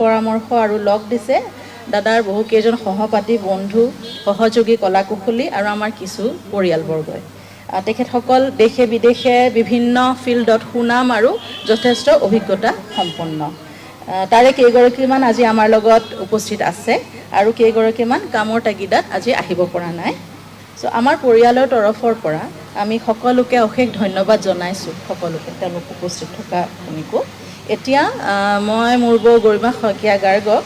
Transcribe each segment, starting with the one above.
পৰামৰ্শ আৰু লগ দিছে দাদাৰ বহুকেইজন সহপাঠী বন্ধু সহযোগী কলাকুশলী আৰু আমাৰ কিছু পৰিয়ালবৰ্গই তেখেতসকল দেশে বিদেশে বিভিন্ন ফিল্ডত সুনাম আৰু যথেষ্ট অভিজ্ঞতা সম্পন্ন তাৰে কেইগৰাকীমান আজি আমাৰ লগত উপস্থিত আছে আৰু কেইগৰাকীমান কামৰ তাগিদাত আজি আহিব পৰা নাই সো আমাৰ পৰিয়ালৰ তৰফৰ পৰা আমি সকলোকে অশেষ ধন্যবাদ জনাইছোঁ সকলোকে তেওঁলোক উপস্থিত থকা শুনিকো এতিয়া মই মোৰ বৌ গৰিমা শইকীয়া গাৰ্গক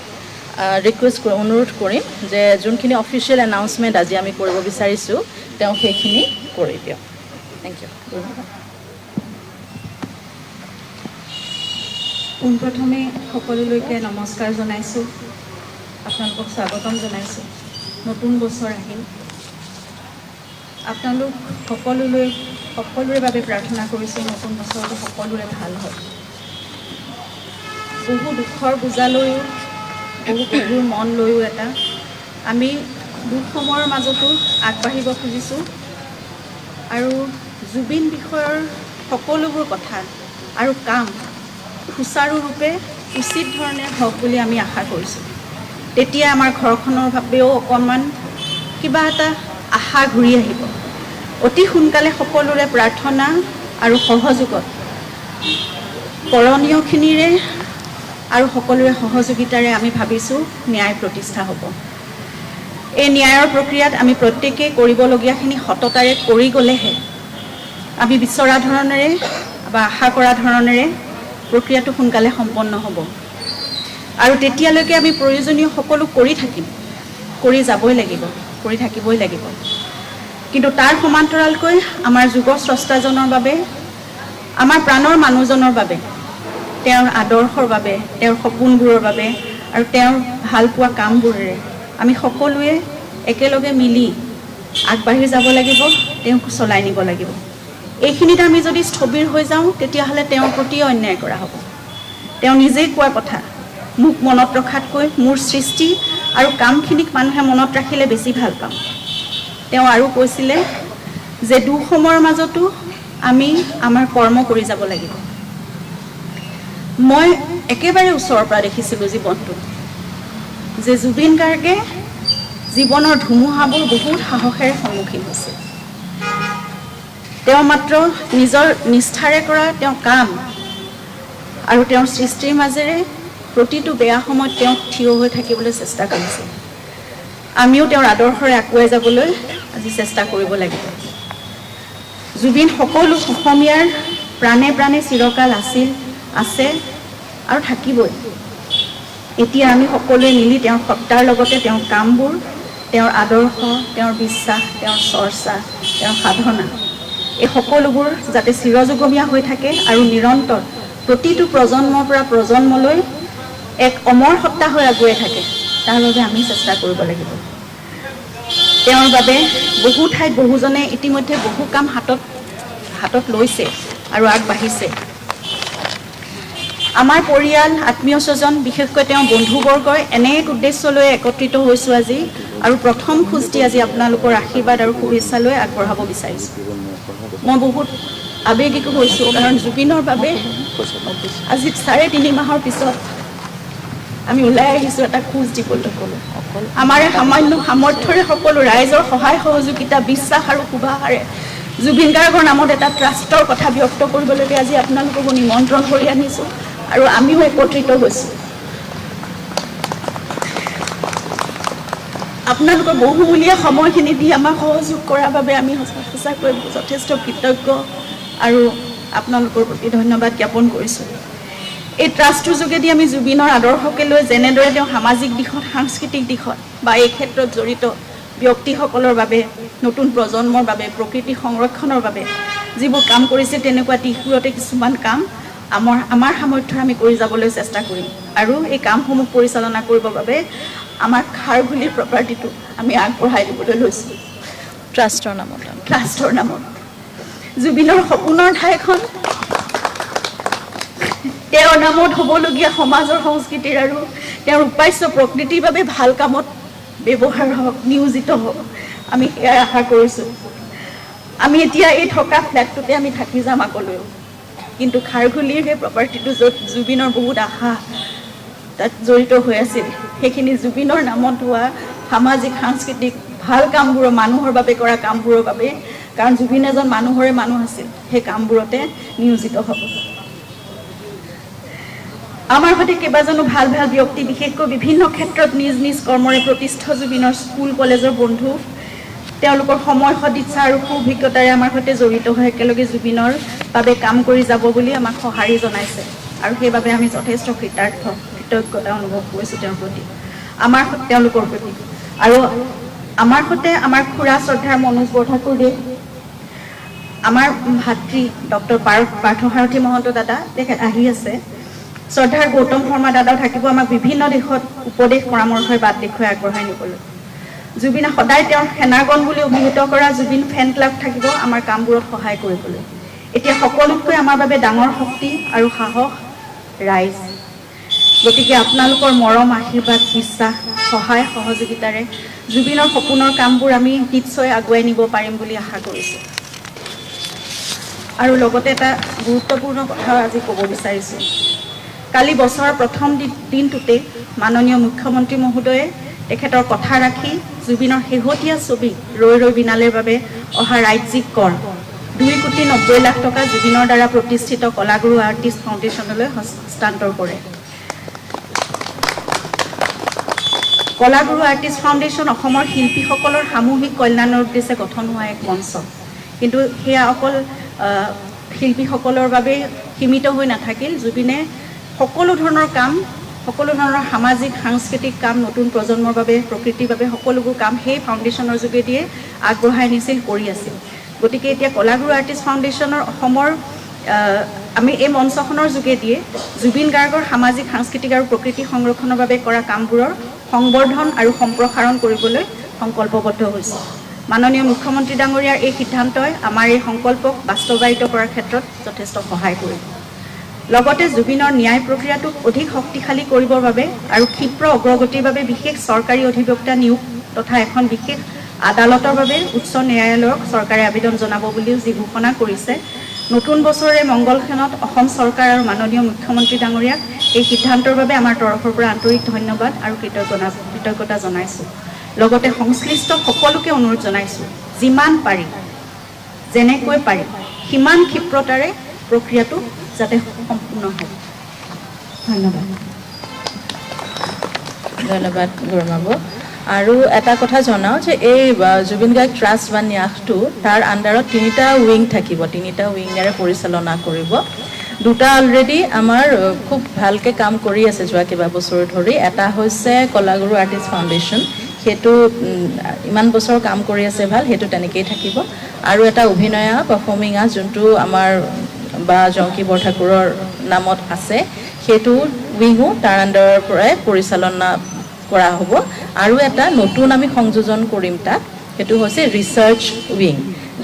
ৰিকুৱেষ্ট অনুৰোধ কৰিম যে যোনখিনি অফিচিয়েল এনাউন্সমেণ্ট আজি আমি কৰিব বিচাৰিছোঁ তেওঁ সেইখিনি কৰি দিয়ক থেংক ইউ পোনপ্ৰথমে সকলোলৈকে নমস্কাৰ জনাইছোঁ আপোনালোকক স্বাগতম জনাইছোঁ নতুন বছৰ আহিল আপোনালোক সকলোৰে বাবে প্ৰাৰ্থনা কৰিছোঁ নতুন বছৰটো সকলোৰে ভাল হয় বহু দুখৰ বোজা লৈও বহু গভীৰ মন লৈও এটা আমি দুখ সময়ৰ মাজতো আগবাঢ়িব খুজিছোঁ আৰু জুবিন বিষয়ৰ সকলোবোৰ কথা আৰু কাম সুচাৰুৰূপে উচিত ধৰণে হওক বুলি আমি আশা কৰিছোঁ তেতিয়া আমাৰ ঘৰখনৰ বাবেও অকণমান কিবা এটা আশা ঘূৰি আহিব অতি সোনকালে সকলোৰে প্ৰাৰ্থনা আৰু সহযোগত কৰণীয়খিনিৰে আৰু সকলোৰে সহযোগিতাৰে আমি ভাবিছোঁ ন্যায় প্ৰতিষ্ঠা হ'ব এই ন্যায়ৰ প্ৰক্ৰিয়াত আমি প্ৰত্যেকেই কৰিবলগীয়াখিনি সততাৰে কৰি গ'লেহে আমি বিচৰা ধৰণেৰে বা আশা কৰা ধৰণেৰে প্ৰক্ৰিয়াটো সোনকালে সম্পন্ন হ'ব আৰু তেতিয়ালৈকে আমি প্ৰয়োজনীয় সকলো কৰি থাকিম কৰি যাবই লাগিব কৰি থাকিবই লাগিব কিন্তু তাৰ সমান্তৰালকৈ আমাৰ যুৱ স্ৰষ্টাজনৰ বাবে আমাৰ প্ৰাণৰ মানুহজনৰ বাবে তেওঁৰ আদৰ্শৰ বাবে তেওঁৰ সপোনবোৰৰ বাবে আৰু তেওঁৰ ভাল পোৱা কামবোৰেৰে আমি সকলোৱে একেলগে মিলি আগবাঢ়ি যাব লাগিব তেওঁক চলাই নিব লাগিব এইখিনিত আমি যদি স্থবিৰ হৈ যাওঁ তেতিয়াহ'লে তেওঁৰ প্ৰতি অন্যায় কৰা হ'ব তেওঁ নিজেই কোৱা কথা মোক মনত ৰখাতকৈ মোৰ সৃষ্টি আৰু কামখিনিক মানুহে মনত ৰাখিলে বেছি ভাল পাওঁ তেওঁ আৰু কৈছিলে যে দুখ সময়ৰ মাজতো আমি আমাৰ কৰ্ম কৰি যাব লাগিব মই একেবাৰে ওচৰৰ পৰা দেখিছিলোঁ জীৱনটো যে জুবিন গাৰ্গে জীৱনৰ ধুমুহাবোৰ বহুত সাহসেৰে সন্মুখীন হৈছে তেওঁ মাত্ৰ নিজৰ নিষ্ঠাৰে কৰা তেওঁ কাম আৰু তেওঁৰ সৃষ্টিৰ মাজেৰে প্ৰতিটো বেয়া সময়ত তেওঁ থিয় হৈ থাকিবলৈ চেষ্টা কৰিছে আমিও তেওঁৰ আদৰ্শৰে আগুৱাই যাবলৈ আজি চেষ্টা কৰিব লাগিব জুবিন সকলো অসমীয়াৰ প্ৰাণে প্ৰাণে চিৰকাল আছিল আছে আৰু থাকিবই এতিয়া আমি সকলোৱে মিলি তেওঁৰ সত্তাৰ লগতে তেওঁৰ কামবোৰ তেওঁৰ আদৰ্শ তেওঁৰ বিশ্বাস তেওঁৰ চৰ্চা তেওঁৰ সাধনা এই সকলোবোৰ যাতে চিৰযুগমীয়া হৈ থাকে আৰু নিৰন্তৰ প্ৰতিটো প্ৰজন্মৰ পৰা প্ৰজন্মলৈ এক অমৰ সত্তা হৈ আগুৱাই থাকে তাৰ বাবে আমি চেষ্টা কৰিব লাগিব তেওঁৰ বাবে বহু ঠাইত বহুজনে ইতিমধ্যে বহু কাম হাতত লৈছে আৰু আগবাঢ়িছে আমাৰ পৰিয়াল আত্মীয় স্বজন বিশেষকৈ তেওঁৰ বন্ধুবৰ্গই এনে এক উদ্দেশ্য লৈ একত্ৰিত হৈছোঁ আজি আৰু প্ৰথম খোজটি আজি আপোনালোকৰ আশীৰ্বাদ আৰু শুভেচ্ছা লৈ আগবঢ়াব বিচাৰিছোঁ মই বহুত আৱেগিক হৈছোঁ কাৰণ জুবিনৰ বাবে আজি 3.5 মাহৰ পিছত আমি ওলাই আহিছোঁ এটা খোজ দিবলৈ আমাৰ সামান্য সামৰ্থ্যৰে সকলো ৰাইজৰ সহায় সহযোগিতা বিশ্বাস আৰু শুভাষাৰে জুবিন গাৰ্গৰ নামত এটা ট্ৰাষ্টৰ কথা ব্যক্ত কৰিবলৈকে আজি আপোনালোকক নিমন্ত্ৰণ কৰি আনিছোঁ আৰু আমিও একত্ৰিত হৈছোঁ আপোনালোকৰ বহুমূলীয়া সময়খিনি দি আমাক সহযোগ কৰাৰ বাবে আমি সঁচাকৈ যথেষ্ট কৃতজ্ঞ আৰু আপোনালোকৰ প্ৰতি ধন্যবাদ জ্ঞাপন কৰিছোঁ এই ট্ৰাষ্টটোৰ যোগেদি আমি জুবিনৰ আদৰ্শকে লৈ যেনেদৰে তেওঁ সামাজিক দিশত সাংস্কৃতিক দিশত বা এই ক্ষেত্ৰত জড়িত ব্যক্তিসকলৰ বাবে নতুন প্ৰজন্মৰ বাবে প্ৰকৃতি সংৰক্ষণৰ বাবে যিবোৰ কাম কৰিছে তেনেকুৱা দিশবোৰতে কিছুমান কাম আমাৰ সামৰ্থ্যৰে আমি কৰি যাবলৈ চেষ্টা কৰিম আৰু এই কামসমূহ পৰিচালনা কৰিবৰ বাবে আমাৰ খাৰঘুলিৰ প্ৰপাৰ্টিটো আমি আগবঢ়াই দিবলৈ লৈছোঁ ট্ৰাষ্টৰ নামত জুবিনৰ সপোনৰ ঠাইখন তেওঁৰ নামত হ'বলগীয়া সমাজৰ সংস্কৃতিৰ আৰু তেওঁৰ উপাস্য প্ৰকৃতিৰ বাবে ভাল কামত ব্যৱহাৰ হওক নিয়োজিত হওক আমি সেয়াই আশা কৰিছোঁ আমি এতিয়া এই থকা ফ্লেটটোতে আমি থাকি যাম আগলৈও কিন্তু খাৰঘুলিৰ সেই প্ৰপাৰ্টিটো য'ত জুবিনৰ বহুত আশা তাত জড়িত হৈ আছিল সেইখিনি জুবিনৰ নামত হোৱা সামাজিক সাংস্কৃতিক ভাল কামবোৰৰ মানুহৰ বাবে কৰা কামবোৰৰ বাবে কাৰণ জুবিন এজন মানুহৰে মানুহ আছিল সেই কামবোৰতে নিয়োজিত হ'ব আমাৰ সৈতে কেইবাজনো ভাল ভাল ব্যক্তি বিশেষকৈ বিভিন্ন ক্ষেত্ৰত নিজ নিজ কৰ্মৰে প্ৰতিষ্ঠিত জুবিনৰ স্কুল কলেজৰ বন্ধু তেওঁলোকৰ সময় সদিচ্ছা আৰু সুভিজ্ঞতাৰে আমাৰ সৈতে জড়িত হৈ একেলগে জুবিনৰ বাবে কাম কৰি যাব বুলি আমাক সঁহাৰি জনাইছে আৰু সেইবাবে আমি যথেষ্ট কৃতজ্ঞতা অনুভৱ কৰিছোঁ তেওঁলোকৰ প্ৰতি আৰু আমাৰ সৈতে আমাৰ খুৰা শ্ৰদ্ধাৰ মনোজ বৰঠাকুৰদেৱ আমাৰ ভাতৃ ডক্টৰ পাৰ্থসাৰথী মহন্ত দাদা তেখেত আহি আছে শ্ৰদ্ধাৰ গৌতম শৰ্মা দাদাও থাকিব আমাক বিভিন্ন দিশত উপদেশ পৰামৰ্শৰ বাট দেখুৱাই আগবঢ়াই নিবলৈ জুবিনে সদায় তেওঁৰ সেনাগণ বুলি অভিহিত কৰা জুবিন ফেন ক্লাব থাকিব আমাৰ কামবোৰত সহায় কৰিবলৈ এতিয়া সকলোতকৈ আমাৰ বাবে ডাঙৰ শক্তি আৰু সাহস ৰাইজ গতিকে আপোনালোকৰ মৰম আশীৰ্বাদ বিশ্বাস সহায় সহযোগিতাৰে জুবিনৰ সপোনৰ কামবোৰ আমি নিশ্চয় আগুৱাই নিব পাৰিম বুলি আশা কৰিছোঁ আৰু লগতে এটা গুৰুত্বপূৰ্ণ কথা আজি ক'ব বিচাৰিছোঁ কালি বছৰৰ প্ৰথম দিনটোতে মাননীয় মুখ্যমন্ত্ৰী মহোদয়ে তেখেতৰ কথা ৰাখি জুবিনৰ শেহতীয়া ছবি ৰৈ ৰৈ বিনালেৰ বাবে অহা ৰাজ্যিক কৰ 2,90,00,000 টকা জুবিনৰ দ্বাৰা প্ৰতিষ্ঠিত কলাগুৰু আৰ্টিষ্ট ফাউণ্ডেশ্যনলৈ হস্তান্তৰ কৰে কলাগুৰু আৰ্টিষ্ট ফাউণ্ডেশ্যন অসমৰ শিল্পীসকলৰ সামূহিক কল্যাণৰ উদ্দেশ্যে গঠন হোৱা এক মঞ্চ কিন্তু সেয়া অকল শিল্পীসকলৰ বাবে সীমিত হৈ নাথাকিল জুবিনে সকলো ধৰণৰ কাম সকলো ধৰণৰ সামাজিক সাংস্কৃতিক কাম নতুন প্ৰজন্মৰ বাবে প্ৰকৃতিৰ বাবে সকলোবোৰ কাম সেই ফাউণ্ডেশ্যনৰ যোগেদিয়ে আগবঢ়াই নিছিল কৰি আছিল গতিকে এতিয়া কলাগুৰু আৰ্টিষ্ট ফাউণ্ডেশ্যনৰ অসমৰ আমি এই মঞ্চখনৰ যোগেদিয়ে জুবিন গাৰ্গৰ সামাজিক সাংস্কৃতিক আৰু প্ৰকৃতি সংৰক্ষণৰ বাবে কৰা কামবোৰৰ সংবৰ্ধন আৰু সম্প্ৰসাৰণ কৰিবলৈ সংকল্পবদ্ধ হৈছে মাননীয় মুখ্যমন্ত্ৰী ডাঙৰীয়াৰ এই সিদ্ধান্তই আমাৰ এই সংকল্পক বাস্তৱায়িত কৰাৰ ক্ষেত্ৰত যথেষ্ট সহায় কৰিব লগতে জুবিনৰ ন্যায় প্ৰক্ৰিয়াটোক অধিক শক্তিশালী কৰিবৰ বাবে আৰু ক্ষীপ্ৰ অগ্ৰগতিৰ বাবে বিশেষ চৰকাৰী অধিবক্তা নিয়োগ তথা এখন বিশেষ আদালতৰ বাবে উচ্চ ন্যায়ালয়ক চৰকাৰে আবেদন জনাব বুলিও যি ঘোষণা কৰিছে নতুন বছৰৰে মংগলক্ষণত অসম চৰকাৰ আৰু মাননীয় মুখ্যমন্ত্ৰী ডাঙৰীয়াক এই সিদ্ধান্তৰ বাবে আমাৰ তৰফৰ পৰা আন্তৰিক ধন্যবাদ আৰু কৃতজ্ঞতা জনাইছোঁ লগতে সংশ্লিষ্ট সকলোকে অনুৰোধ জনাইছোঁ যিমান পাৰি যেনেকৈ পাৰি সিমান ক্ষীপ্ৰতাৰে প্ৰক্ৰিয়াটো যাতে সম্পূৰ্ণ হয় ধন্যবাদ গুৰুমাবু আৰু এটা কথা জনাওঁ যে এই জুবিন গাৰ্গ ট্ৰাষ্ট বা ন্যাসটো তাৰ আণ্ডাৰত 3টা উইং থাকিব 3টা উইঙেৰে পৰিচালনা কৰিব 2টা অলৰেডি আমাৰ খুব ভালকৈ কাম কৰি আছে যোৱা কেইবা বছৰ ধৰি এটা হৈছে কলাগুৰু আৰ্টিষ্ট ফাউণ্ডেশ্যন সেইটো ইমান বছৰ কাম কৰি আছে ভাল সেইটো তেনেকৈয়ে থাকিব আৰু এটা অভিনয়া পাৰফৰ্মিং আৰ্ট যোনটো আমাৰ বা জংকী বৰঠাকুৰৰ নামত আছে সেইটো উইঙো তাৰ আণ্ডাৰৰ পৰাই পৰিচালনা কৰা হ'ব আৰু এটা নতুন আমি সংযোজন কৰিম তাত সেইটো হৈছে ৰিচাৰ্চ উইং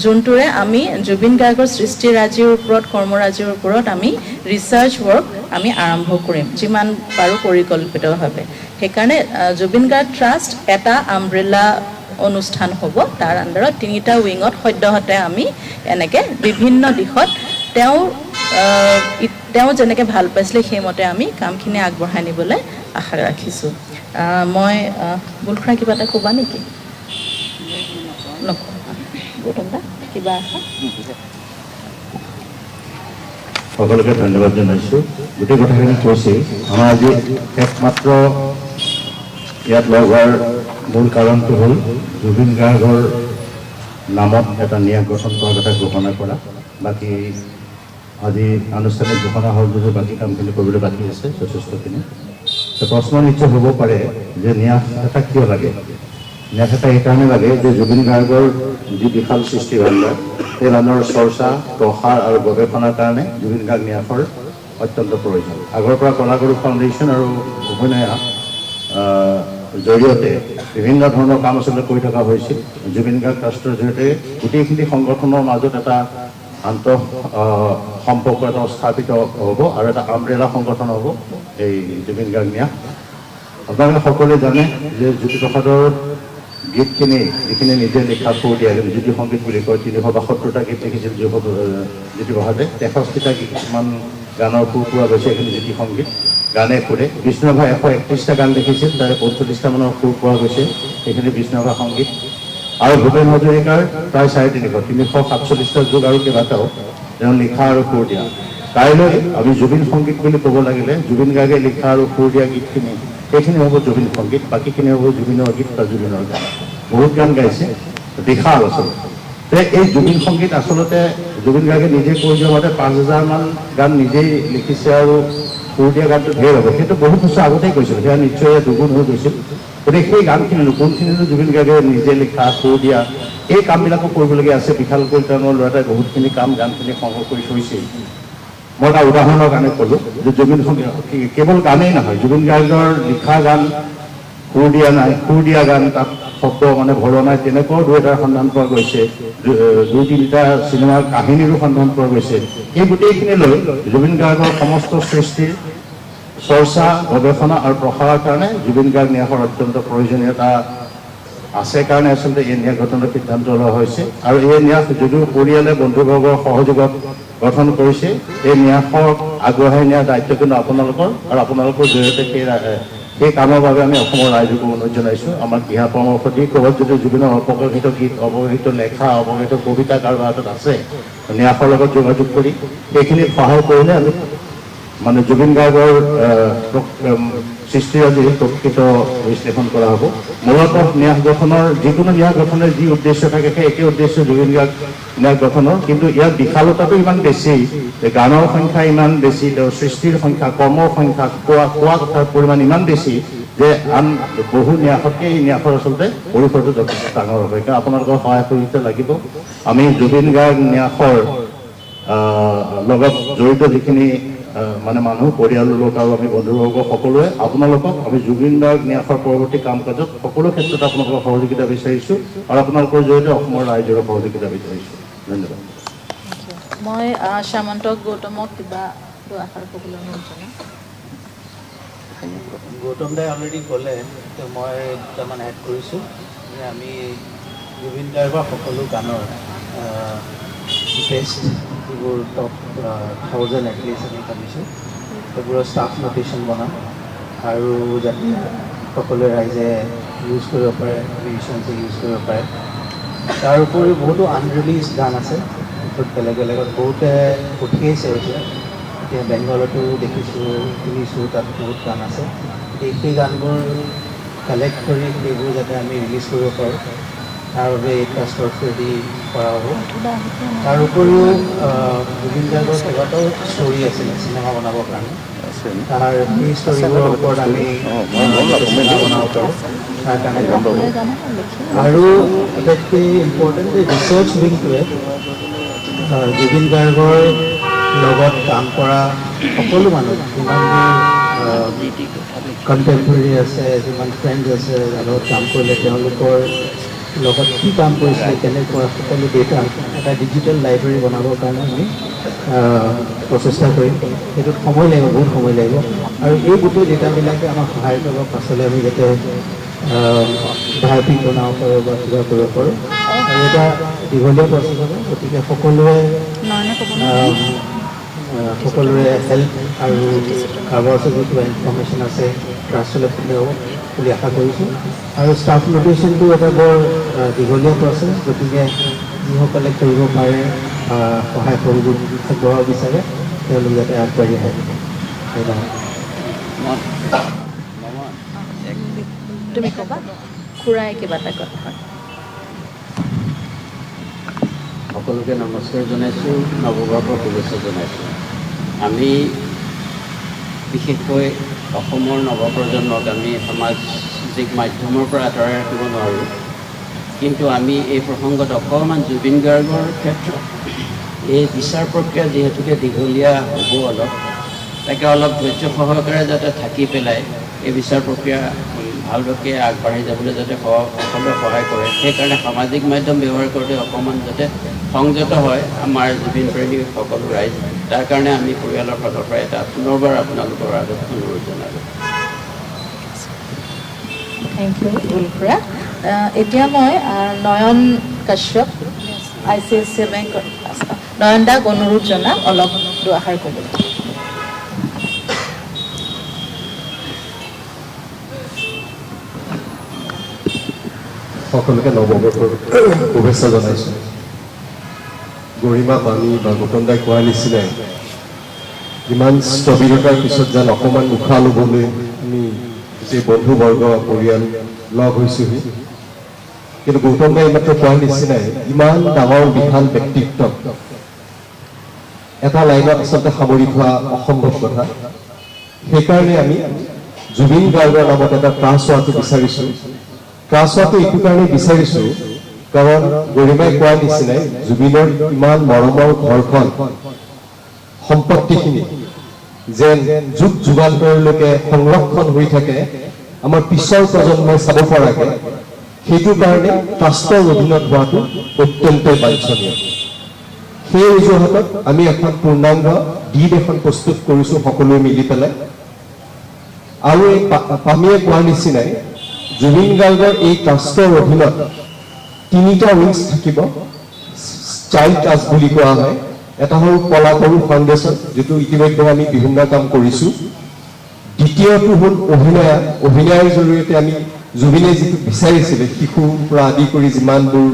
যোনটোৰে আমি জুবিন গাৰ্গৰ সৃষ্টিৰাজিৰ ওপৰত কৰ্মৰাজিৰ ওপৰত আমি ৰিচাৰ্চ ৱৰ্ক আমি আৰম্ভ কৰিম যিমান পাৰোঁ পৰিকল্পিতভাৱে সেইকাৰণে জুবিন গাৰ্গ ট্ৰাষ্ট এটা আমব্ৰেলা অনুষ্ঠান হ'ব তাৰ আণ্ডাৰত 3টা উইঙত সদ্যহতে আমি এনেকৈ বিভিন্ন দিশত তেওঁ যেনেকৈ ভাল পাইছিলে সেইমতে আমি কামখিনি আগবঢ়াই নিবলৈ আশা ৰাখিছোঁ মই বুলখুৰা কিবা এটা ক'বা নেকি নকওঁ গৌতম দা কিবা আশা সকলোকে ধন্যবাদ জনাইছোঁ গোটেই কথাখিনি কৈছে আমাৰ আজি একমাত্ৰ ইয়াত লগ হোৱাৰ মূল কাৰণটো হ'ল জুবিন গাৰ্গৰ নামত এটা ন্যাস গঠন কৰাৰ কথা ঘোষণা কৰা বাকী আজি আনুষ্ঠানিক ঘোষণা হ'ল যদিও বাকী কামখিনি কৰিবলৈ বাকী আছে যথেষ্টখিনি প্ৰশ্ন নিশ্চয় হ'ব পাৰে যে ন্যাস এটা কিয় লাগে ন্যাস এটা এইকাৰণে লাগে যে জুবিন গাৰ্গৰ যি বিশাল সৃষ্টি ভাণ্ডাৰ সেই মানুহৰ চৰ্চা প্ৰসাৰ আৰু গৱেষণাৰ কাৰণে জুবিন গাৰ্গ ন্যাসৰ অত্যন্ত প্ৰয়োজন আগৰ পৰা কলাগুৰু ফাউণ্ডেশ্যন আৰু অভিনয়া জৰিয়তে বিভিন্ন ধৰণৰ কাম আচলতে কৰি থকা হৈছিল জুবিন গাৰ্গ ট্ৰাষ্টৰ জৰিয়তে গোটেইখিনি সংগঠনৰ মাজত এটা আন্তঃ সম্পৰ্ক এটা স্থাপিত হ'ব আৰু এটা আমব্ৰেলা সংগঠন হ'ব এই জুবিন গাৰ্গ ন্যাস আপোনালোকে সকলোৱে জানে যে জ্যোতিপ্ৰসাদৰ গীতখিনি যিখিনি নিজে লিখা সুৰ দিয়া জ্যোতি সংগীত বুলি কয় 372টা গীত লিখিছিল জ্যোতিপ্ৰসাদে 63টা কিছুমান গানৰ সুৰ পোৱা গৈছে এইখিনি জ্যোতি সংগীত গানে সুৰে। বিষ্ণুৰাভা 131টা গান লিখিছিল, তাৰে 45টা মানৰ সুৰ পোৱা গৈছে, সেইখিনি বিষ্ণুৰাভা সংগীত। আৰু ভূপেন হাজৰিকাৰ প্ৰায় 350-347টা যুগ আৰু কেইবাটাও তেওঁ লিখা আৰু সুৰ দিয়া। কাইলৈ আমি জুবিন সংগীত বুলি ক'ব লাগিলে জুবিন গাৰ্গে লিখা আৰু সুৰ দিয়া গীতখিনি, সেইখিনি হ'ব জুবিন সংগীত, বাকীখিনি হ'ব জুবিনৰ গীত বা জুবিনৰ গান। বহুত গান গাইছে, বিশাল আচলতে। এই জুবিন সংগীত আচলতে জুবিন গাৰ্গে নিজে কৈ যোৱা মতে 5000মান গান নিজেই লিখিছে আৰু সুৰ দিয়া গানটো ঢেৰ হ'ব, সেইটো বহুত বছৰ আগতেই কৈছিল, সেয়া নিশ্চয় দুগুণ হৈ গৈছিল। গতিকে সেই গানখিনিনো কোনখিনিনো জুবিন গাৰ্গে নিজে লিখা সুৰ দিয়া, এই কামবিলাকো কৰিবলগীয়া আছে। বিশাল কলিতানৰ ল'ৰাটাই বহুতখিনি কাম গানখিনি সংগ্ৰহ কৰি থৈছিল। মই এটা উদাহৰণৰ কাৰণে ক'লোঁ যে জুবিন সংগীত কেৱল গানেই নহয়, জুবিন গাৰ্গৰ লিখা গান সুৰ দিয়া নাই, সুৰ দিয়া গান তাত শব্দ মানে ভৰোৱা নাই, তেনেকুৱাও 2-এটাৰ সন্ধান পোৱা গৈছে। 2-3টা চিনেমাৰ কাহিনীৰো সন্ধান পোৱা গৈছে। এই গোটেইখিনি লৈ জুবিন গাৰ্গৰ সমস্ত সৃষ্টিৰ চৰ্চা, গৱেষণা আৰু প্ৰসাৰৰ কাৰণে জুবিন গাৰ্গ ন্যাসৰ অত্যন্ত প্ৰয়োজনীয়তা আছে কাৰণে আচলতে এই ন্যাস গঠনৰ সিদ্ধান্ত লোৱা হৈছে। আৰু এই ন্যাস যদিও পৰিয়ালে বন্ধুবৰ্গৰ সহযোগত গঠন কৰিছে, এই ন্যাসক আগবঢ়াই নিয়াৰ দায়িত্ব কিন্তু আপোনালোকৰ, আৰু আপোনালোকৰ জৰিয়তে সেই কামৰ বাবে আমি অসমৰ ৰাইজকো অনুৰোধ জনাইছোঁ। আমাক দিহা পৰামৰ্শ দি ক'ৰবাত যদি জুবিনৰ অপকৃত গীত, অৱহেলিত লেখা, অৱহেলিত কবিতা কাৰোবাৰ হাতত আছে, ন্যাসৰ লগত যোগাযোগ কৰি সেইখিনিত সহায় কৰিলে আমি মানে জুবিন গাৰ্গৰ সৃষ্টিৰাজি প্ৰকৃত বিশ্লেষণ কৰা হ'ব। মূলতঃ ন্যাস গঠনৰ যিকোনো ন্যাস গঠনৰ যি উদ্দেশ্য থাকে সেই একে উদ্দেশ্য জুবিন গাৰ্গ ন্যাস গঠনৰ, কিন্তু ইয়াৰ বিশালতাটো ইমান বেছি যে গানৰ সংখ্যা ইমান বেছি, তেওঁৰ সৃষ্টিৰ সংখ্যা, কৰ্মৰ সংখ্যা, কোৱা কথাৰ পৰিমাণ ইমান বেছি যে আন বহু ন্যাসতকৈ এই ন্যাসৰ আচলতে পৰিসৰটো যথেষ্ট ডাঙৰ হ'ব। সেইকাৰণে আপোনালোকৰ সহায় সহযোগিতা লাগিব। আমি জুবিন গাৰ্গ ন্যাসৰ লগত জড়িত যিখিনি মানে মানুহ, পৰিয়ালৰ লোক আৰু আমি বন্ধুবৰ্গ সকলোৱে আপোনালোকক আমি জুবিন গাৰ্গ ন্যাসৰ পৰৱৰ্তী কাম কাজত সকলো ক্ষেত্ৰত আপোনালোকৰ সহযোগিতা বিচাৰিছোঁ আৰু আপোনালোকৰ জৰিয়তে অসমৰ ৰাইজৰো সহযোগিতা বিচাৰিছোঁ। ধন্যবাদ। মই শ্যামন্ত গৌতমক কিবা দুআষাৰ ক'বলৈ অনুৰোধ জনাম। গৌতম দাই অলৰেডি ক'লে, তো মই দুটামান এড কৰিছোঁ যে আমি জুবিন গাৰ্গৰ সকলো গানৰ বেষ্ট যিবোৰ টপ 1000 এটলিষ্ট আমি ভাবিছোঁ, সেইবোৰৰ ষ্টাফ ন'টেশ্যন বনাম আৰু যাতে সকলোৱে ৰাইজে ইউজ কৰিব পাৰে, মিউজিচিয়ানছে ইউজ কৰিব পাৰে। তাৰ উপৰিও বহুতো আনৰিলিজ গান আছে, য'ত বেলেগ বেলেগত বহুতে পঠিয়াইছে এতিয়া। এতিয়া বেংগলতো দেখিছোঁ, শুনিছোঁ, তাত বহুত গান আছে। সেই গানবোৰ কালেক্ট কৰি সেইবোৰ যাতে আমি ৰিলিজ কৰিব পাৰোঁ, তাৰ বাবে এই ট্ৰাষ্টৰ থ্ৰুদি কৰা হ'ব। তাৰ উপৰিও জুবিন গাৰ্গৰ কেইবাটাও ষ্টৰি আছিলে চিনেমা বনাবৰ কাৰণে, তাৰ সেই ষ্টৰিবোৰৰ ওপৰত আমি চিনেমা বনাব পাৰোঁ, তাৰ কাৰণে কাম কৰোঁ। আৰু আটাইতকৈ ইম্পৰ্টেণ্ট যে ৰিচাৰ্চ উইংটোৱে জুবিন গাৰ্গৰ লগত কাম কৰা সকলো মানুহ, যিমানবোৰ কণ্টেম্পৰেৰী আছে, যিমান ফ্ৰেণ্ডছ আছে, যাৰ লগত কাম কৰিলে তেওঁলোকৰ লগত কি কাম কৰিছিলে, কেনেকুৱা সকলো ডেটা এটা ডিজিটেল লাইব্ৰেৰী বনাবৰ কাৰণে আমি প্ৰচেষ্টা কৰিম। সেইটোত সময় লাগিব, বহুত সময় লাগিব, আৰু এই গোটেই ডেটাবিলাকে আমাক সহায় কৰিব পাছলৈ আমি যাতে বায়'পিক বনাব পাৰোঁ বা কিবা কৰিব পাৰোঁ। আৰু এটা দীঘলীয়া প্ৰচেছ হ'ব, গতিকে সকলোৰে হেল্প আৰু কাৰোবাৰ ওচৰত কিবা ইনফৰ্মেশ্যন আছে ট্ৰাষ্টলৈ হ'ব বুলি আশা কৰিছোঁ। আৰু ষ্টাফ ন'টেশ্যনটো এটা বৰ দীঘলীয়া প্ৰচেছ, গতিকে যিসকলে কৰিব পাৰে সহায় সহযোগ আগবঢ়াব বিচাৰে তেওঁলোক যাতে আগবাঢ়ি আহে। তুমি ক'বা খুৰাই কিবা এটা কথা। সকলোকে নমস্কাৰ জনাইছোঁ, নৱবৰ্ষৰ শুভেচ্ছা জনাইছোঁ। আমি বিশেষকৈ অসমৰ নৱপ্ৰজন্মক আমি সামাজিক মাধ্যমৰ পৰা আঁতৰাই ৰাখিব নোৱাৰোঁ, কিন্তু আমি এই প্ৰসংগত অকণমান জুবিন গাৰ্গৰ ক্ষেত্ৰত এই বিচাৰ প্ৰক্ৰিয়া যিহেতুকে দীঘলীয়া হ'ব, তাকে অলপ ধৈৰ্য সহকাৰে যাতে থাকি পেলাই এই বিচাৰ প্ৰক্ৰিয়া ভালদৰে আগবাঢ়ি যাবলৈ যাতে সকলোৱে সহায় কৰে, সেইকাৰণে সামাজিক মাধ্যম ব্যৱহাৰ কৰোঁতে অকণমান যাতে সংযত হয় আমাৰ জুবিন প্ৰেমী সকলো ৰাইজ। তাৰ কাৰণে আমি পৰিয়ালৰ ফালৰ পৰা এটা পুনৰবাৰ আপোনালোকৰ আগত অনুৰোধ জনালোঁ। থেংক ইউ খুৰা। এতিয়া মই নয়ন কাশ্যপ ICICI বেংক, নয়ন দাক অনুৰোধ জনাম অলপ দুআষাৰ ক'বলৈ। সকলোকে নৱবৰ্ষৰ শুভেচ্ছা জনাইছোঁ। গৰিমা মামী বা গৌতম দাই কোৱাৰ নিচিনাই ইমান স্থবিৰতাৰ পিছত যেন অকণমান উশাহ ল'বলৈ আমি গোটেই বন্ধুবৰ্গ পৰিয়াল লগ হৈছোহি। কিন্তু গৌতম দাই মাত্ৰ কোৱাৰ নিচিনাই ইমান ডাঙৰ বিশাল ব্যক্তিত্ব এটা লাইনত আচলতে সামৰি থোৱা অসম্ভৱ কথা। সেইকাৰণে আমি জুবিন গাৰ্গৰ নামত এটা ক্লাছ হোৱাটো বিচাৰিছোঁ। ক্লাছ হোৱাটো এইটো কাৰণেই বিচাৰিছোঁ কাৰণ গৰিমাই কোৱাৰ নিচিনাই জুবিনৰ ইমান মৰমৰ ঘৰখন সম্পত্তিখিনি যেন যুগ যুগান্তৰলৈকে সংৰক্ষণ হৈ থাকে আমাৰ পিছৰ প্ৰজন্মই চাব পৰাকৈ, সেইটো কাৰণে ট্ৰাষ্টৰ অধীনত হোৱাটো অত্যন্তই বাঞ্ছনীয়। সেই অজুহাতত আমি এখন পূৰ্ণাংগ দ্বীপ এখন প্ৰস্তুত কৰিছোঁ সকলোৱে মিলি পেলাই। আৰু এই পামীয়ে কোৱাৰ নিচিনাই জুবিন গাৰ্গৰ এই ট্ৰাষ্টৰ অধীনত 3টা উইংছ থাকিব, চাইল্ড ট্ৰাষ্ট বুলি কোৱা হয়। এটা হ'ল কলাকৰু ফাউণ্ডেশ্যন, যিটো ইতিমধ্যে আমি বিভিন্ন কাম কৰিছোঁ। দ্বিতীয়টো হ'ল অভিনয়ৰ জৰিয়তে আমি জুবিনে যিটো বিচাৰিছিলে শিশুৰ পৰা আদি কৰি যিমানবোৰ